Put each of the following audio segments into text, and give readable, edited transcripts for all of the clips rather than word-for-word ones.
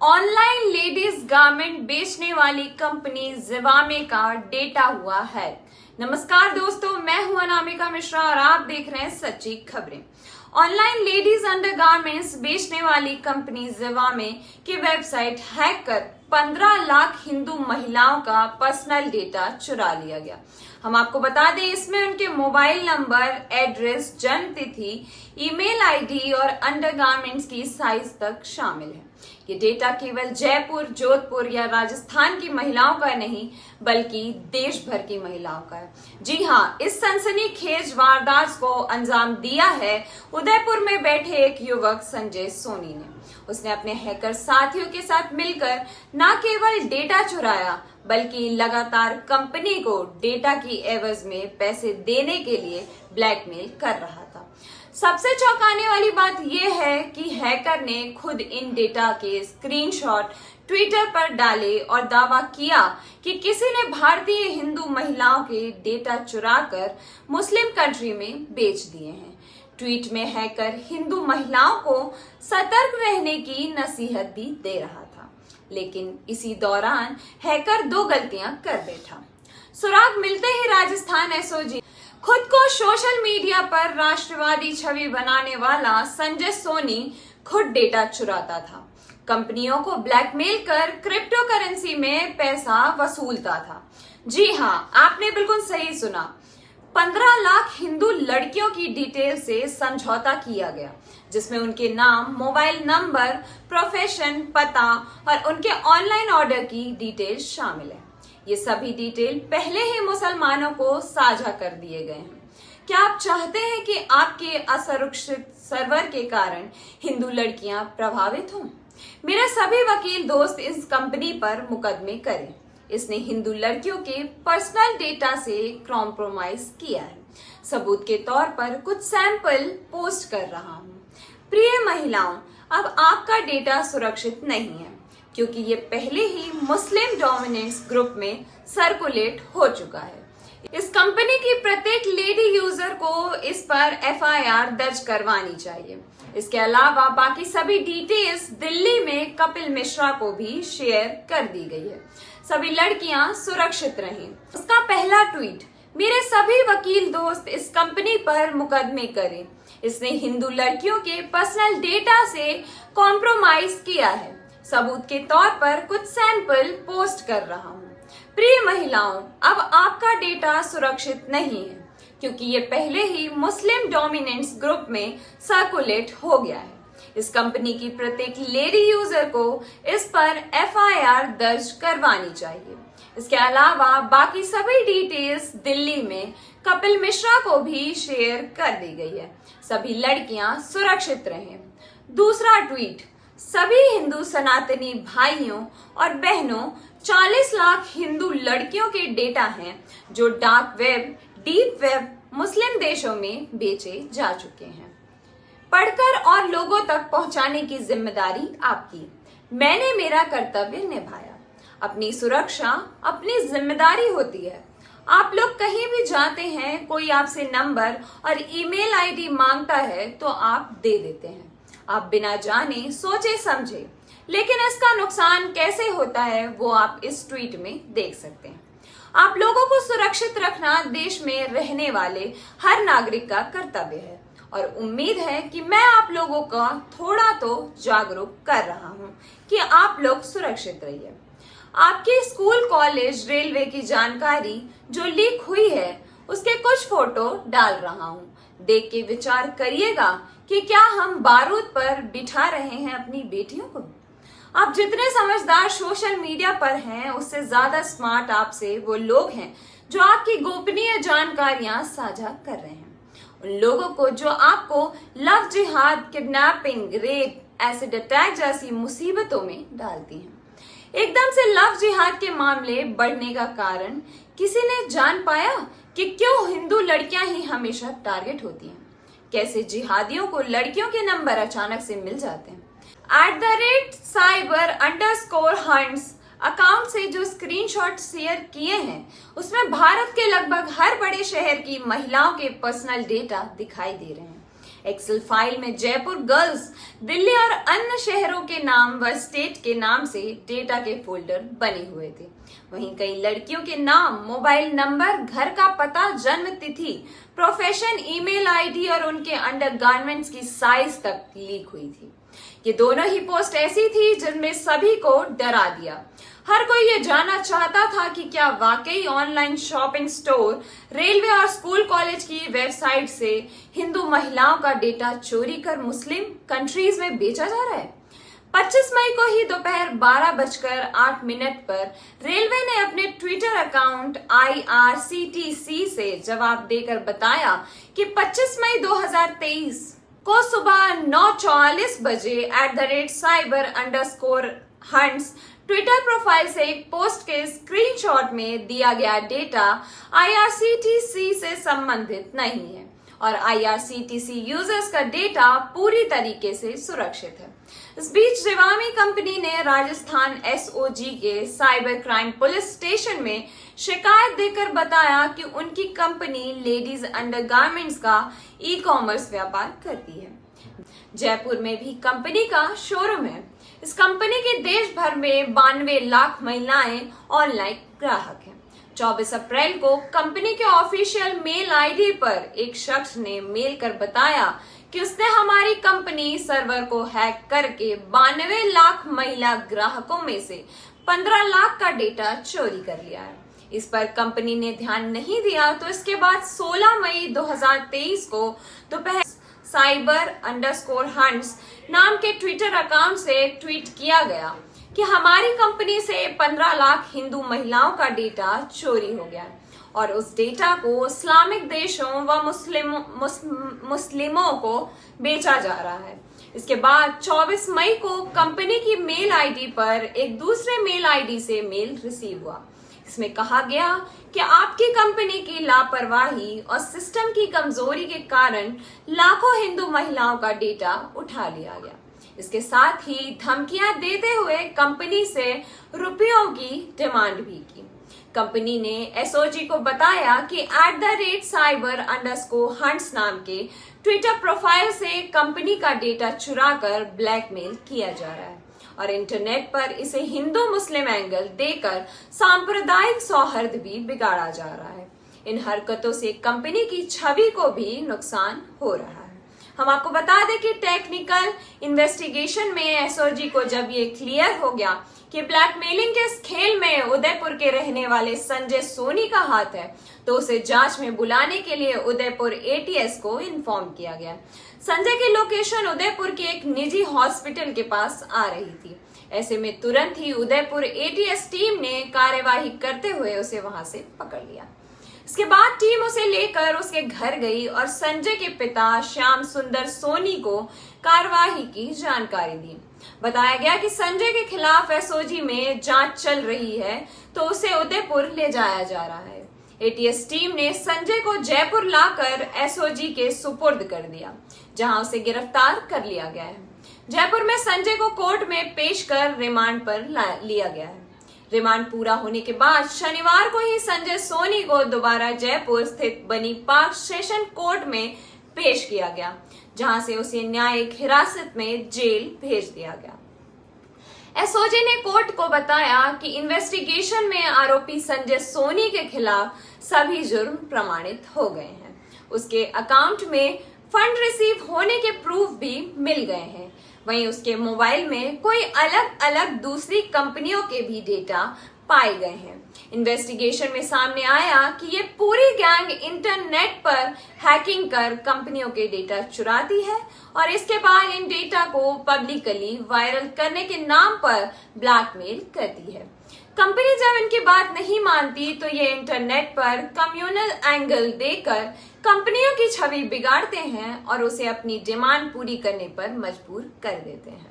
Online ladies garment बेचने वाली company Zivame का डेटा हुआ है। नमस्कार दोस्तों, मैं हूं अनामिका मिश्रा और आप देख रहे हैं सच्ची खबरें। ऑनलाइन लेडीज अंडरगारमेंट्स बेचने वाली कंपनी जिवामे की वेबसाइट हैक कर 15 लाख हिंदू महिलाओं का पर्सनल डेटा चुरा लिया गया। हम आपको बता दें, इसमें उनके मोबाइल नंबर, एड्रेस, जन्म तिथि, ईमेल आईडी और अंडरगारमेंट्स की साइज तक शामिल है। ये डेटा केवल जयपुर, जोधपुर या राजस्थान की महिलाओं का नहीं बल्कि देश भर की महिलाओं का है। जी हाँ, इस सनसनीखेज वारदात को अंजाम दिया है उदयपुर में बैठे एक युवक संजय सोनी ने। उसने अपने हैकर साथियों के साथ मिलकर न केवल डेटा चुराया बल्कि लगातार कंपनी को डेटा की एवज में पैसे देने के लिए ब्लैकमेल कर रहा था। सबसे चौंकाने वाली बात यह है कि हैकर ने खुद इन डेटा के स्क्रीनशॉट ट्विटर पर डाले और दावा किया कि किसी ने भारतीय हिंदू महिलाओं के डेटा चुराकर मुस्लिम कंट्री में बेच दिए हैं। ट्वीट में हैकर हिंदू महिलाओं को सतर्क रहने की नसीहत भी दे रहा था, लेकिन इसी दौरान हैकर 2 गलतियां कर बैठा। सुराग मिलते ही राजस्थान एसओजी खुद को सोशल मीडिया पर राष्ट्रवादी छवि बनाने वाला संजय सोनी खुद डेटा चुराता था, कंपनियों को ब्लैकमेल कर क्रिप्टो करेंसी में पैसा वसूलता था। जी हाँ, आपने बिल्कुल सही सुना। 15 लाख हिंदू लड़कियों की डिटेल से समझौता किया गया, जिसमें उनके नाम, मोबाइल नंबर, प्रोफेशन, पता और उनके ऑनलाइन ऑर्डर की डिटेल शामिल है। ये सभी डिटेल पहले ही मुसलमानों को साझा कर दिए गए हैं। क्या आप चाहते हैं कि आपके असुरक्षित सर्वर के कारण हिंदू लड़कियां प्रभावित हों? मेरे सभी वकील दोस्त इस कंपनी पर मुकदमे करें। इसने हिंदू लड़कियों के पर्सनल डेटा से कॉम्प्रोमाइज किया है। सबूत के तौर पर कुछ सैंपल पोस्ट कर रहा हूं। प्रिय महिलाओं, अब आपका डेटा सुरक्षित नहीं है, क्योंकि ये पहले ही मुस्लिम डोमिनेंट्स ग्रुप में सर्कुलेट हो चुका है। इस कंपनी की प्रत्येक लेडी यूजर को इस पर एफआईआर दर्ज करवानी चाहिए। इसके अलावा बाकी सभी डिटेल्स दिल्ली में कपिल मिश्रा को भी शेयर कर दी गई है। सभी लड़कियां सुरक्षित रहें। उसका पहला ट्वीट, मेरे सभी वकील दोस्त इस कंपनी पर मुकदमे करें। इसने हिंदू लड़कियों के पर्सनल डेटा से कॉम्प्रोमाइज किया है। सबूत के तौर पर कुछ सैंपल पोस्ट कर रहा हूं। प्रिय महिलाओं, अब आपका डेटा सुरक्षित नहीं है, क्योंकि ये पहले ही मुस्लिम डोमिनेंट्स ग्रुप में सर्कुलेट हो गया है। इस कंपनी की प्रत्येक लेडी यूजर को इस पर एफआईआर दर्ज करवानी चाहिए। इसके अलावा बाकी सभी डिटेल्स दिल्ली में कपिल मिश्रा को भी शेयर कर दी गई है। सभी लड़कियां सुरक्षित रहें। दूसरा ट्वीट, सभी हिंदू सनातनी भाइयों और बहनों, 40 लाख हिंदू लड़कियों के डेटा हैं जो डार्क वेब, डीप वेब, मुस्लिम देशों में बेचे जा चुके हैं। पढ़कर और लोगों तक पहुंचाने की जिम्मेदारी आपकी। मैंने मेरा कर्तव्य निभाया। अपनी सुरक्षा अपनी जिम्मेदारी होती है। आप लोग कहीं भी जाते हैं, कोई आपसे नंबर और ईमेल आईडी मांगता है तो आप दे देते हैं। आप बिना जाने सोचे समझे, लेकिन इसका नुकसान कैसे होता है वो आप इस ट्वीट में देख सकते हैं। आप लोगों को सुरक्षित रखना देश में रहने वाले हर नागरिक का कर्तव्य है और उम्मीद है कि मैं आप लोगों का थोड़ा तो जागरूक कर रहा हूं कि आप लोग सुरक्षित रहिए। आपके स्कूल, कॉलेज, रेलवे की जानकारी जो लीक हुई है उसके कुछ फोटो डाल रहा हूं। देख के विचार करिएगा कि क्या हम बारूद पर बिठा रहे हैं अपनी बेटियों को। आप जितने समझदार सोशल मीडिया पर हैं, उससे ज्यादा स्मार्ट आपसे वो लोग हैं जो आपकी गोपनीय जानकारियां साझा कर रहे हैं। उन लोगों को जो आपको लव जिहाद, किडनैपिंग, रेप, एसिड अटैक जैसी मुसीबतों में डालती हैं। एकदम से लव जिहाद के मामले बढ़ने का कारण किसी ने जान पाया कि क्यों हिंदू लड़कियां ही हमेशा टारगेट होती हैं? कैसे जिहादियों को लड़कियों के नंबर अचानक से मिल जाते हैं? @cyber_hunts अकाउंट से जो स्क्रीनशॉट शेयर किए हैं उसमें भारत के लगभग हर बड़े शहर की महिलाओं के पर्सनल डेटा दिखाई दे रहे हैं। एक्सेल फाइल में जयपुर गर्ल्स, दिल्ली और अन्य शहरों के नाम व स्टेट के नाम से डेटा के फोल्डर बने हुए थे। वहीं कई लड़कियों के नाम, मोबाइल नंबर, घर का पता, जन्म तिथि, प्रोफेशन, ईमेल आईडी और उनके अंडरगारमेंट्स की साइज तक लीक हुई थी। ये दोनों ही पोस्ट ऐसी थी जिनमें सभी को डरा दिया। हर कोई ये जानना चाहता था कि क्या वाकई ऑनलाइन शॉपिंग स्टोर, रेलवे और स्कूल कॉलेज की वेबसाइट से हिंदू महिलाओं का डेटा चोरी कर मुस्लिम कंट्रीज में बेचा जा रहा है। 25 मई को ही दोपहर 12:08 पर रेलवे ने अपने ट्विटर अकाउंट IRCTC से जवाब देकर बताया कि 25 मई 2023 को सुबह 9:44 बजे @cyber_hunts ट्विटर प्रोफाइल से एक पोस्ट के स्क्रीनशॉट में दिया गया डेटा IRCTC से संबंधित नहीं है और IRCTC यूजर्स का डेटा पूरी तरीके से सुरक्षित है। इस बीच जिवामी कंपनी ने राजस्थान SOG के साइबर क्राइम पुलिस स्टेशन में शिकायत देकर बताया कि उनकी कंपनी लेडीज अंडरगारमेंट्स का ई-कॉमर्स व्यापार करती है। जयपुर में भी कंपनी का शोरूम है। इस कंपनी के देश भर में 92 लाख महिलाएं ऑनलाइन ग्राहक हैं। 24 अप्रैल को कंपनी के ऑफिशियल मेल आईडी पर एक शख्स ने मेल कर बताया कि उसने हमारी कंपनी सर्वर को हैक करके 92 लाख महिला ग्राहकों में से 15 लाख का डेटा चोरी कर लिया है। इस पर कंपनी ने ध्यान नहीं दिया तो इसके बाद 16 मई 2023 को दोपहर cyber_hunts नाम के ट्विटर अकाउंट से ट्वीट किया गया कि हमारी कंपनी से 15 लाख हिंदू महिलाओं का डेटा चोरी हो गया और उस डेटा को इस्लामिक देशों व मुस्लिमों को बेचा जा रहा है। इसके बाद 24 मई को कंपनी की मेल आईडी पर एक दूसरे मेल आईडी से मेल रिसीव हुआ। इसमें कहा गया कि आपकी कंपनी की लापरवाही और सिस्टम की कमजोरी के कारण लाखों हिंदू महिलाओं का डेटा उठा लिया गया। इसके साथ ही धमकियां देते हुए कंपनी से रुपयों की डिमांड भी की। कंपनी ने SOG को बताया कि @cyber_hunts नाम के ट्विटर प्रोफाइल से कंपनी का डेटा चुराकर ब्लैकमेल किया जा रहा है और इंटरनेट पर इसे हिंदू मुस्लिम एंगल देकर सांप्रदायिक सौहार्द भी बिगाड़ा जा रहा है। इन हरकतों से कंपनी की छवि को भी नुकसान हो रहा है। हम आपको बता दें कि टेक्निकल इन्वेस्टिगेशन में SOG को जब ये क्लियर हो गया कि ब्लैकमेलिंग के इस खेल में उदयपुर के रहने वाले संजय सोनी का हाथ है तो उसे जांच में बुलाने के लिए उदयपुर ATS को इन्फॉर्म किया गया। संजय की लोकेशन उदयपुर के एक निजी हॉस्पिटल के पास आ रही थी। ऐसे में तुरंत ही उदयपुर ATS टीम ने कार्यवाही करते हुए उसे वहां से पकड़ लिया। इसके बाद टीम उसे लेकर उसके घर गई और संजय के पिता श्याम सुंदर सोनी को कार्यवाही की जानकारी दी। बताया गया कि संजय के खिलाफ SOG में जांच चल रही है तो उसे उदयपुर ले जाया जा रहा है। ATS टीम ने संजय को जयपुर लाकर SOG के सुपुर्द कर दिया जहां उसे गिरफ्तार कर लिया गया है। जयपुर में संजय को कोर्ट में पेश कर रिमांड पर लिया गया है। रिमांड पूरा होने के बाद शनिवार को ही संजय सोनी को दोबारा जयपुर स्थित बनी पार्क सेशन कोर्ट में पेश किया गया जहां से उसे न्यायिक हिरासत में जेल भेज दिया गया। SOG ने कोर्ट को बताया कि इन्वेस्टिगेशन में आरोपी संजय सोनी के खिलाफ सभी जुर्म प्रमाणित हो गए हैं। उसके अकाउंट में फंड रिसीव होने के प्रूफ भी मिल गए हैं। वहीं उसके मोबाइल में कोई अलग अलग दूसरी कंपनियों के भी डेटा पाए गए हैं। इन्वेस्टिगेशन में सामने आया कि ये पूरी गैंग इंटरनेट पर हैकिंग कर कंपनियों के डेटा चुराती है और इसके बाद इन डेटा को पब्लिकली वायरल करने के नाम पर ब्लैकमेल करती है। कंपनी जब इनकी बात नहीं मानती तो ये इंटरनेट पर कम्युनल एंगल देकर कंपनियों की छवि बिगाड़ते हैं और उसे अपनी डिमांड पूरी करने पर मजबूर कर देते हैं।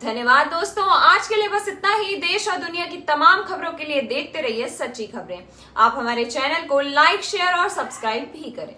धन्यवाद दोस्तों, आज के लिए बस इतना ही। देश और दुनिया की तमाम खबरों के लिए देखते रहिए सच्ची खबरें। आप हमारे चैनल को लाइक, शेयर और सब्सक्राइब भी करें।